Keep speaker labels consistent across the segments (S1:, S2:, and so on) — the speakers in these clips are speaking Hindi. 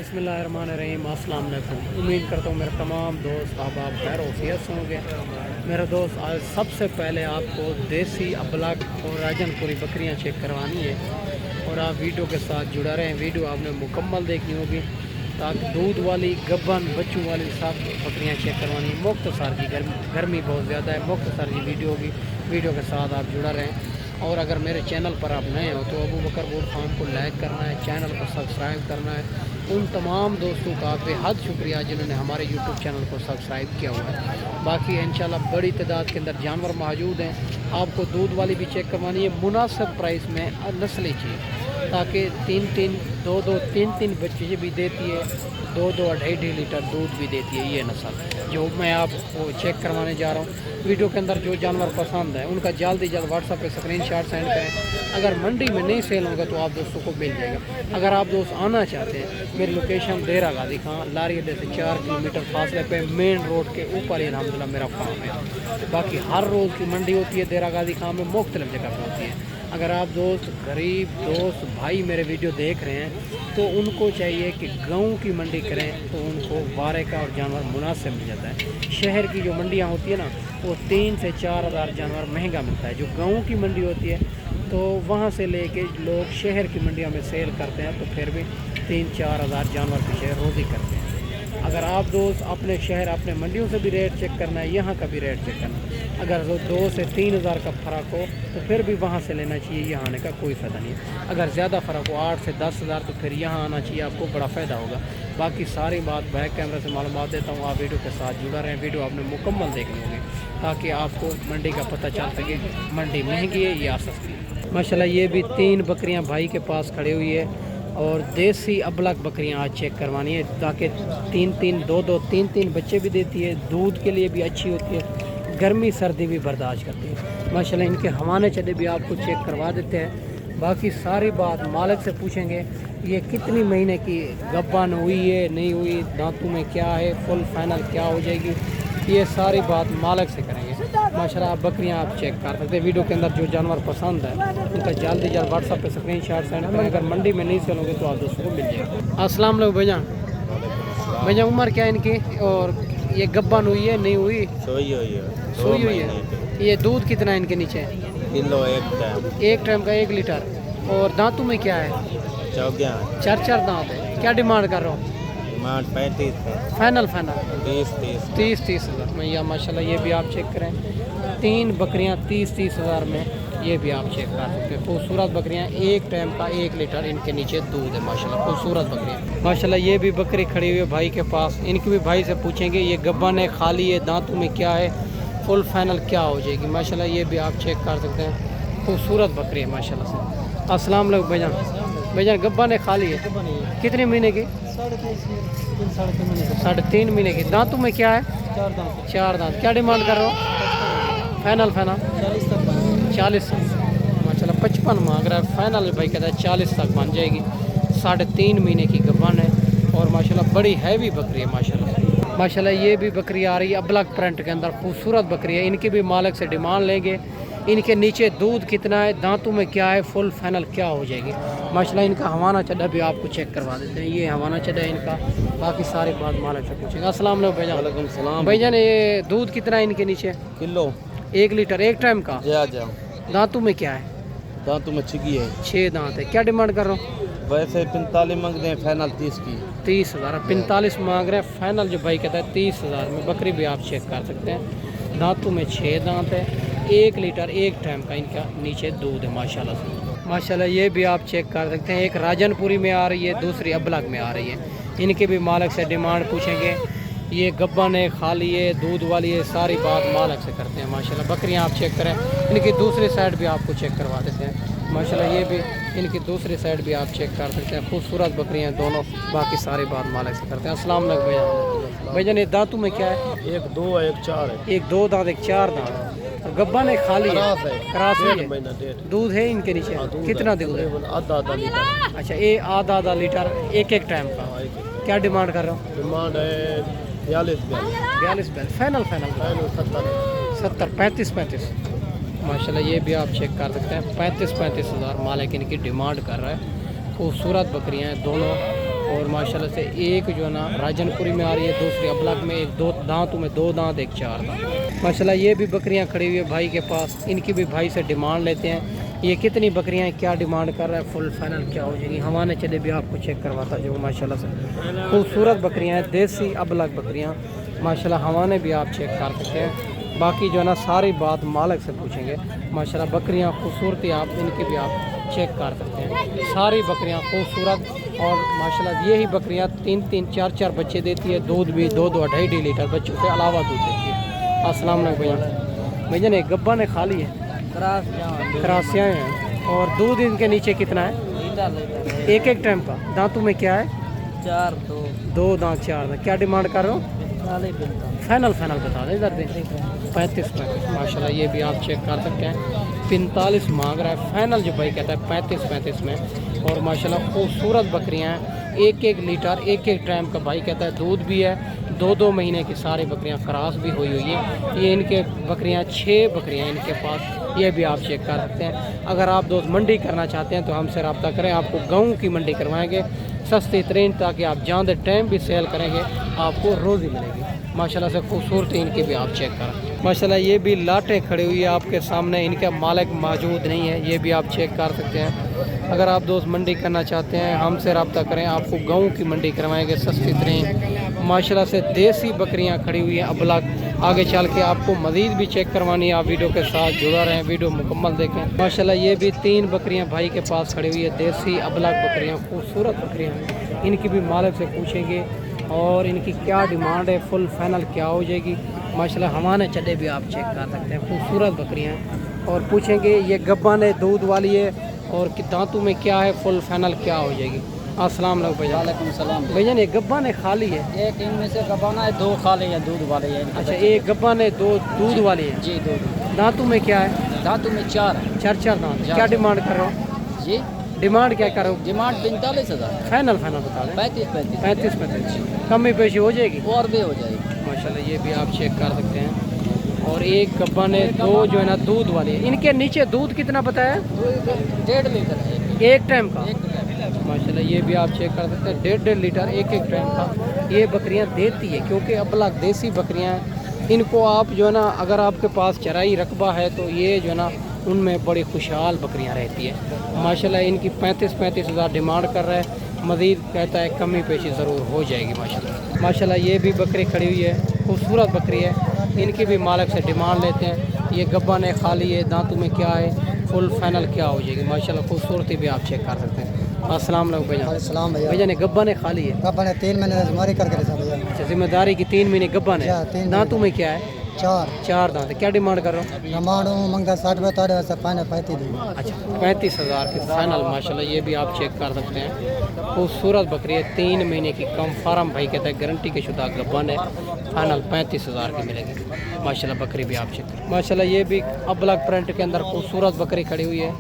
S1: बिस्मिल्लाहिर्रहमानिर्रहीम। अस्सलाम वालेकुम। उम्मीद करता हूँ मेरे तमाम दोस्त अहबाब खैर वफ़ियत से होंगे। मेरे दोस्त, आज सबसे पहले आपको देसी अबलग और राजनपुरी बकरियाँ चेक करवानी है और आप वीडियो के साथ जुड़ा रहें। वीडियो आपने मुकम्मल देखनी होगी ताकि दूध वाली, गब्बन, बच्चों वाली सब बकरियाँ चेक करवानी है। मुख्तसर की गर्मी बहुत ज़्यादा है, मुख्तसर की वीडियो होगी। वीडियो के साथ आप जुड़ा रहें। और अगर मेरे चैनल पर आप नए हो तो अबू बकर गोट फार्म को लाइक करना है, चैनल को सब्सक्राइब करना है। उन तमाम दोस्तों का बेहद शुक्रिया जिन्होंने हमारे यूट्यूब चैनल को सब्सक्राइब किया हुआ है। बाकी इंशाल्लाह बड़ी तादाद के अंदर जानवर मौजूद हैं। आपको दूध वाली भी चेक करवानी है मुनासिब प्राइस में, नस्लें चाहिए ताकि तीन बच्चे भी देती है, 2-2 2.5 लीटर दूध भी देती है। ये नस्ल जो मैं आपको चेक करवाने जा रहा हूँ, वीडियो के अंदर जो जानवर पसंद है उनका जल्द व्हाट्सएप पे स्क्रीनशॉट सेंड करें। अगर मंडी में नहीं सेल होगा तो आप दोस्तों को मिल जाएगा। अगर आप दोस्त आना चाहते हैं, मेरी लोकेशन देरा गाजी खां लारी अड्डे से 4 किलोमीटर फासले पे मेन रोड के ऊपर ही अल्हम्दुलिल्लाह मेरा फार्म है। बाकी हर रोज़ की मंडी होती है देरा गाजी खां में, मुख्तलिफ जगह पर होती है। अगर आप दोस्त गरीब दोस्त भाई मेरे वीडियो देख रहे हैं तो उनको चाहिए कि गाँव की मंडी करें तो उनको वारे का और जानवर मुनासिब मिल जाता है। शहर की जो मंडियाँ होती है ना, वो 3 से 4 हज़ार जानवर महंगा मिलता है। जो गाँव की मंडी होती है तो वहाँ से लेके लोग शहर की मंडियों में सेल करते हैं तो फिर भी 3-4 हज़ार जानवर पीछे रोज़ी करते हैं। अगर आप दोस्त अपने शहर, अपने मंडियों से भी रेट चेक करना है, यहाँ का भी रेट चेक करना है, अगर 2 से 3 हज़ार का फ़र्क हो तो फिर भी वहाँ से लेना चाहिए, यहाँ आने का कोई फ़ायदा नहीं है। अगर ज़्यादा फ़र्क हो 8 से 10 हज़ार तो फिर यहाँ आना चाहिए, आपको बड़ा फ़ायदा होगा। बाकी सारी बात बैक कैमरा से मालूमात देता हूँ, आप वीडियो के साथ जुड़ा रहें। वीडियो आपने मुकम्मल देखनी होगी ताकि आपको मंडी का पता चल सके मंडी महंगी है या सस्ती है। माशाल्लाह ये भी 3 बकरियाँ भाई के पास खड़ी हुई है और देसी अबलग बकरियां आज चेक करवानी है ताकि 3-3 बच्चे भी देती है, दूध के लिए भी अच्छी होती है, गर्मी सर्दी भी बर्दाश्त करती है। माशाल्लाह इनके हवाने चढ़े भी आपको चेक करवा देते हैं। बाकी सारी बात मालिक से पूछेंगे, ये कितनी महीने की गब्बन हुई है, नहीं हुई, दांतों में क्या है, फुल फाइनल क्या हो जाएगी, ये सारी बात मालिक से करेंगे। माशाल्लाह आप बकरियां आप चेक कर सकते हैं। वीडियो के अंदर जो जानवर पसंद है उनका जल्द व्हाट्सएप पे स्क्रीनशॉट सेंड करें। अगर मंडी में नहीं सेल होंगे तो आप दोस्तों को मिल जाएगा। अस्सलाम वालेकुम भैया, उम्र क्या है इनकी और ये गब्बन हुई है नहीं हुई? सोई हुई है। ये दूध कितना है इनके नीचे?
S2: किलो
S1: एक टाइम का 1 लीटर। और दांतों में क्या है? 4 दांत है। क्या डिमांड कर रहा हूँ?
S2: 35
S1: फाइनल
S2: 30
S1: हज़ार में। या माशाल्लाह ये भी आप चेक करें, 3 बकरियां 30 हज़ार में, ये भी आप चेक कर सकते हैं। खूबसूरत बकरियां, एक टाइम का 1 लीटर इनके नीचे दूध है। माशाल्लाह खूबसूरत बकरियां। माशाल्लाह ये भी बकरी खड़ी हुई है भाई के पास, इनकी भी भाई से पूछेंगे ये गब्बन है, खाली है, दांतों में क्या है, फुल फाइनल क्या हो जाएगी। माशाल्लाह ये भी आप चेक कर सकते हैं, खूबसूरत बकरी है माशाल्लाह से। अस्सलाम वालेकुम भैया, गब्बन है खाली है, कितने महीने की? 3.5 महीने की। दांतों में क्या है? 4 दांत। क्या डिमांड कर रहे हो? फाइनल 40 तक। माशाल्लाह 55 मांग रहा है, फाइनल भाई कहता है 40 तक बन जाएगी। 3.5 महीने की गब्बन है और माशाल्लाह बड़ी हैवी बकरी है माशाल्लाह ये भी बकरी आ रही है अबलग प्रिंट के अंदर, खूबसूरत बकरी है। इनकी भी मालिक से डिमांड लेंगे, इनके नीचे दूध कितना है, दांतों में क्या है, फुल फाइनल क्या हो जाएगी। माशाल्लाह इनका हवाना चड्डा भी आपको चेक करवा देते हैं। ये हवाना चड्डा है इनका। बाकी सारी बात मालिक से पूछेंगे। अस्सलाम वालेकुम भैया, ये दूध कितना है इनके नीचे?
S2: किलो
S1: 1 लीटर एक टाइम का। दांतों में क्या है?
S2: दांतों में छिकी है,
S1: 6 दांत है। क्या डिमांड कर रहा हूँ?
S2: वैसे 45 मांग रहे हैं, फाइनल 30 की।
S1: 30 हज़ार। 45 मांग रहे हैं, फाइनल जो भाई कहता है 30 हज़ार में। बकरी भी आप चेक कर सकते हैं। दांतों में 6 दांत है, 1 लीटर एक टाइम का इनका नीचे दूध है माशाल्लाह से। माशाल्लाह ये भी आप चेक कर सकते हैं। एक राजनपुरी में आ रही है, दूसरी अबलग में आ रही है। इनके भी मालिक से डिमांड पूछेंगे, ये गब्बन है, खाली है, दूध वाली है, सारी बात मालिक से करते हैं। माशाल्लाह बकरियां आप चेक करें, इनकी दूसरी साइड भी आपको चेक करवा देते हैं। माशाल्लाह ये भी इनकी दूसरी साइड भी आप चेक कर सकते हैं। खूबसूरत बकरियां दोनों, बाकी सारी बात मालिक से करते हैं। अस्सलाम वालेकुम भैया, ये दांतों में क्या है?
S2: 1 2 1 4 है।
S1: 1 2 दांत, 1 4 दांत। और गब्बन है, खाली है, क्रास है। दूध है इनके नीचे? कितना दूध है?
S2: आधा लीटर।
S1: अच्छा, ये आधा लीटर एक टाइम का। क्या डिमांड कर रहा हूँ?
S2: डिमांड है 42
S1: फाइनल 70 35 माशाल्लाह ये भी आप चेक कर सकते हैं। 35 हज़ार मालिक इनकी डिमांड कर रहा है। खूबसूरत बकरियां हैं दोनों, और माशाल्लाह से एक जो है ना राजनपुरी में आ रही है, दूसरी अबलग में, एक दो दांतों में 2 दांत, एक 4 दांत। माशाल्लाह ये भी बकरियां खड़ी हुई है भाई के पास, इनकी भी भाई से डिमांड लेते हैं। ये कितनी बकरियां हैं, क्या डिमांड कर रहा है, फुल फाइनल क्या हो जाएगी, हमारे चले भी आपको चेक करवाता जो माशाल्लाह से खूबसूरत बकरियां हैं, देसी अबलग बकरियां माशाल्लाह, हमारे भी आप चेक कर सकते हैं। बाकी जो है ना सारी बात मालिक से पूछेंगे। माशाल्लाह बकरियां खूबसूरती आप इनकी भी आप चेक कर सकते हैं, सारी बकरियां खूबसूरत। और माशाल्लाह यही बकरियां 3-3 4-4 बच्चे देती है, दूध भी 2-2 2.5 लीटर बच्चों से अलावा दूध देती है। अस्सलाम वालेकुम भैया। भैया ने गब्बा ने खाली है, खरासियाँ हैं, और दूध इनके नीचे कितना है? एक टाइम का। दांतों में क्या है?
S3: 4
S1: 2 दांत 4 दांत। क्या डिमांड कर रहे हो? फाइनल बता दें, इधर दें 35 माशाल्लाह ये भी आप चेक कर सकते हैं। 45 मांग रहा है, फाइनल जो भाई कहता है 35 में। और माशाल्लाह खूबसूरत बकरियां हैं, 1-1 लीटर 1-1 टाइम का भाई कहता है दूध भी है। 2-2 महीने की सारी बकरियां क्रॉस भी हुई है। ये इनके बकरियां 6 बकरियां इनके पास, ये भी आप चेक कर सकते हैं। अगर आप दोस्त मंडी करना चाहते हैं तो हमसे रब्ता करें, आपको गाँव की मंडी करवाएंगे सस्ती तरीन, ताकि आप जहाँ दे टाइम भी सेल करेंगे आपको रोज़ी मिलेगी। माशाल्लाह से खूबसूरती इनकी भी आप चेक करें। माशाल्लाह ये भी लाटें खड़ी हुई है आपके सामने, इनका मालिक मौजूद नहीं है, ये भी आप चेक कर सकते हैं। अगर आप दोस्त मंडी करना चाहते हैं हमसे रब्ता करें, आपको गाँव की मंडी करवाएंगे सस्ती तरीन। माशाल्लाह से देसी बकरियां खड़ी हुई हैं अबलग। आगे चल के आपको मज़ीद भी चेक करवानी है, आप वीडियो के साथ जुड़ा रहें, वीडियो मुकम्मल देखें। माशाल्लाह ये भी 3 बकरियां भाई के पास खड़ी हुई है, देसी अबलग बकरियां, खूबसूरत बकरियां। इनकी भी मालिक से पूछेंगे और इनकी क्या डिमांड है, फुल फाइनल क्या हो जाएगी। माशाल्लाह हमारे चले भी आप चेक कर सकते हैं, खूबसूरत बकरियां। और पूछेंगे ये गब्बा ने दूध वाली है और दांतों में क्या है, फुल फाइनल क्या हो जाएगी। अस्सलाम वालेकुम भैया।
S3: वालेकुम सलाम।
S1: भैया ने गब्बा ने खाली है?
S3: एक इनमें से गब्बाना है, 2 खाली है, दूध वाले हैं।
S1: अच्छा, एक गब्बा ने 2 दूध वाली है
S3: जी, 2
S1: दांतों में क्या है?
S3: दांतों में 4 है।
S1: 4 दांत। क्या डिमांड कर रहे हो?
S3: जी
S1: डिमांड क्या कर रहे हो?
S3: डिमांड 45,000।
S1: फाइनल बता दें 35 कमी पेशी हो जाएगी
S3: और भी हो जाएगी।
S1: माशाल्लाह ये भी आप चेक कर सकते हैं। और एक गब्बा ने 2 जो है ना दूध वाली है। इनके नीचे दूध कितना बताया?
S3: 1.5 लीटर है
S1: एक टाइम का। माशाल्लाह ये भी आप चेक कर सकते हैं, 1.5 लीटर 1 टाइम का ये बकरियां देती है। क्योंकि अबलग देसी बकरियां हैं, इनको आप जो है ना अगर आपके पास चराई रकबा है तो ये जो है ना उनमें बड़ी खुशहाल बकरियां रहती है। माशाल्लाह इनकी 35 हज़ार डिमांड कर रहा है, मज़ीद कहता है कमी पेशी ज़रूर हो जाएगी। माशाल्लाह ये भी बकरी खड़ी हुई है, खूबसूरत बकरी है, इनकी भी मालिक से डिमांड लेते हैं। ये गब्बा ने खाली है, दांतों में क्या है, फुल फाइनल क्या हो जाएगी। माशाल्लाह खूबसूरती भी आप चेक कर सकते हैं। अस्सलाम वालेकुम भैया।
S3: अस्सलाम भैया।
S1: भैया ने गब्बा ने खाली है?
S3: गब्बा ने 3 महीने जिम्मेदारी करके रखा भैया।
S1: अच्छा, जिम्मेदारी की 3 महीने गब्बा ने। दांतों में क्या है?
S3: 4
S1: दांत। क्या डिमांड कर रहे हो?
S3: डिमांड मंगता 60 बता रहे से फाइनल 35
S1: अच्छा, 35 हज़ार की फाइनल। माशाल्लाह ये भी आप चेक कर सकते हैं, खूबसूरत बकरी है, 3 महीने की कम फार्म भाई कहता है गारंटी के शुदा गब्बन है। फाइनल 35 हज़ार की मिलेगी। माशाल्लाह बकरी भी आप चेक करें। माशाल्लाह ये भी अबलग प्रिंट के अंदर खूबसूरत बकरी खड़ी हुई है।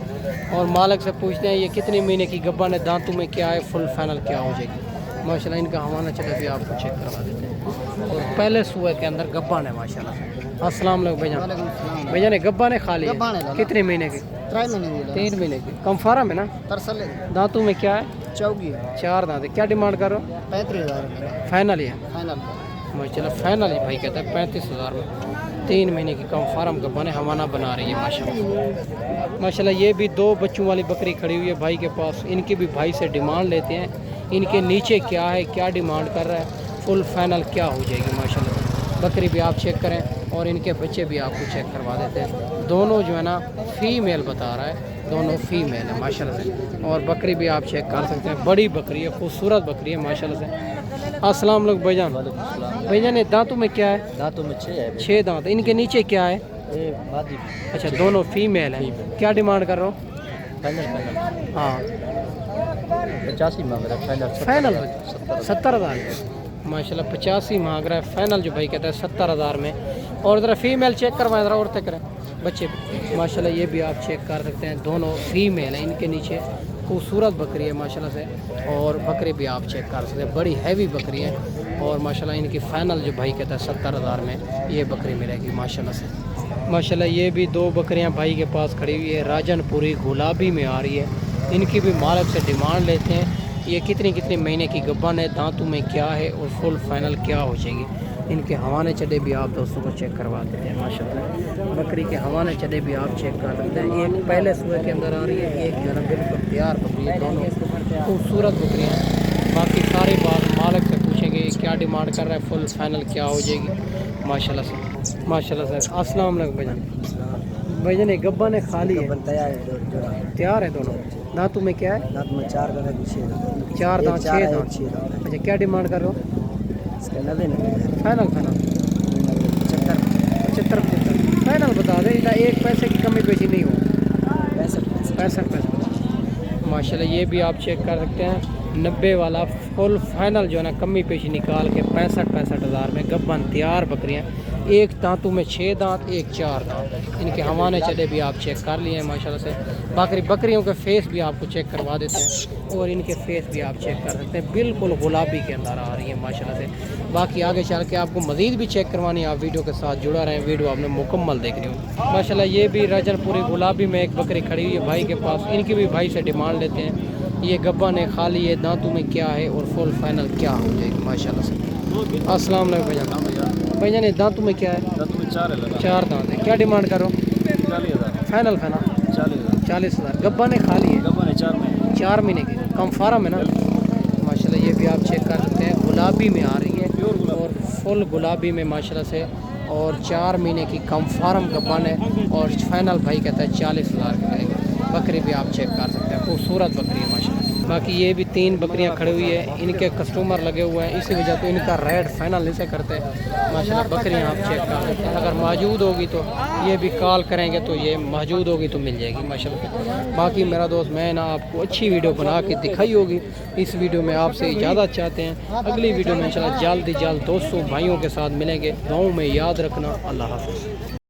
S1: और मालिक से पूछते हैं ये कितने महीने की गब्बन है, दांतों में क्या है, फुल फाइनल क्या हो जाएगी। माशाल्लाह इनका हवाना चले भी आपको चेक करवा देते हैं। और पहले सुबह के अंदर गब्बन है माशाल्लाह। अस्सलाम वालेकुम भैया। भैया ने गब्बा ने खा लिया? कितने महीने की? 3 महीने की। कम फार्म है ना? दांतों में क्या है? 4 दांत। क्या डिमांड करो?
S3: 35,000
S1: फाइनल ही है।
S3: फाइनल।
S1: माशाल्लाह फाइनल ही भाई कहता है 35 हज़ार में। 3 महीने की कम फार्म का बने हवाना बना रही है माशाल्लाह। माशाल्लाह ये भी 2 बच्चों वाली बकरी खड़ी हुई है भाई के पास, इनकी भी भाई से डिमांड लेते हैं। इनके नीचे क्या है, क्या डिमांड कर रहा है, फुल फाइनल क्या हो जाएगी। माशाल्लाह बकरी भी आप चेक करें और इनके बच्चे भी आपको चेक करवा देते हैं। दोनों जो है ना फीमेल बता रहा है, दोनों फीमेल है माशाल्लाह से। और बकरी भी आप चेक कर सकते हैं, बड़ी बकरी है, खूबसूरत बकरी है माशाल्लाह से। अस्सलाम वालेकुम भाईजान। भैया ने दांतों में क्या है?
S3: दांतों में 6 है।
S1: 6 दांत। इनके नीचे क्या है? अच्छा, दोनों फीमेल है। क्या डिमांड कर रहा हूँ? हाँ
S3: 85 मांग रहा है
S1: फाइनल 70 हज़ार माशाल्लाह 85 मांग रहा है फाइनल जो भाई कहता है 70 हज़ार में। और ज़रा फीमेल चेक करवाएं, ज़रा और करें बच्चे माशाल्लाह ये भी आप चेक कर सकते हैं, दोनों फीमेल हैं। इनके नीचे खूबसूरत बकरी है माशाल्लाह से। और बकरी भी आप चेक कर सकते हैं, बड़ी हैवी बकरी है। और माशाल्लाह इनकी फ़ाइनल जो भाई कहता है 70 हज़ार में ये बकरी मिलेगी माशाल्लाह से। माशाल्लाह ये भी 2 बकरियां भाई के पास खड़ी हुई है, राजनपुरी गुलाबी में आ रही है। इनकी भी मालिक से डिमांड लेते हैं ये कितनी कितने महीने की गब्बन है, दांतों में क्या है और फुल फाइनल क्या हो जाएगी। इनके हवाने चढ़े भी आप दोस्तों को चेक करवा देते हैं माशाल्लाह। बकरी के हवाने चढ़े भी आप चेक कर सकते हैं। एक पहले सुबह के अंदर आ रही है, एक जो है ना बिल्कुल तैयार बकरी है, दोनों खूबसूरत बकरियाँ। बाकी सारी बात मालिक से पूछेंगे क्या डिमांड कर रहा है, फुल फाइनल क्या हो जाएगी माशाल्लाह से। माशाल्लाह सर, अस्सलाम वालेकुम भाईजान। भाईजान ये गब्बन है खाली है? तैयार है दोनों। दांतों में क्या है?
S3: दांत में 4 दांत
S1: 4 दांत 6 दांत। अच्छा क्या डिमांड कर रहे हो? फाइनल 75 फाइनल बता दे, इधर एक पैसे की कमी पेशी नहीं हो। 65 पैसे माशाल्लाह। ये भी आप चेक कर सकते हैं, 90 वाला फुल फाइनल जो है ना कमी पेशी निकाल के 65 हज़ार में गब्बन तैयार बकरियाँ। एक दांतों में 6 दांत, एक 4 दांत। इनके हवाने चढ़े भी आप चेक कर लिए हैं माशाल्लाह से। बाकी बकरियों के फेस भी आपको चेक करवा देते हैं और इनके फेस भी आप चेक कर सकते हैं, बिल्कुल गुलाबी के अंदर आ रही है माशाल्लाह से। बाकी आगे चल के आपको मज़ीद भी चेक करवानी है, आप वीडियो के साथ जुड़ा रहें, वीडियो आपने मुकम्मल देखनी हो माशाल्लाह। ये भी राजनपुरी गुलाबी में एक बकरी खड़ी हुई है भाई के पास, इनकी भी भाई से डिमांड लेते हैं। ये गब्बन है खाली है, दांतों में क्या है और फुल फाइनल क्या हो जाएगी माशाल्लाह से। अस्सलाम वालेकुम भाईजान। भाईजान ये दांतों में क्या है? 4 दांत है। क्या डिमांड करो? 40,000 फाइनल 40,000। गब्बन है खाली है? 4 महीने की कम फार्म है ना माशाल्लाह। ये भी आप चेक कर सकते हैं, गुलाबी में आ रही है और फुल गुलाबी में माशाल्लाह से, और 4 महीने की कम फार्म गब्बन है और फाइनल भाई कहता है 40,000 की करेगा। बकरी भी आप चेक कर सकते हैं, खूबसूरत बकरी है माशाल्लाह। बाकी ये भी 3 बकरियां खड़ी हुई है, इनके कस्टमर लगे हुए हैं, इसी वजह से इनका रेट फाइनल नहीं से करते माशाल्लाह। बकरियां आप चेक कर सकते हैं, अगर मौजूद होगी तो ये भी कॉल करेंगे तो ये मौजूद होगी तो मिल जाएगी माशाल्लाह। बाकी मेरा दोस्त मैं ना आपको अच्छी वीडियो बना के दिखाई होगी, इस वीडियो में आपसे इजाज़त चाहते हैं। अगली वीडियो में इंशाल्लाह जल्द ही जल्द दोस्तों भाइयों के साथ मिलेंगे। गाँव में याद रखना। अल्लाह हाफ़िज़।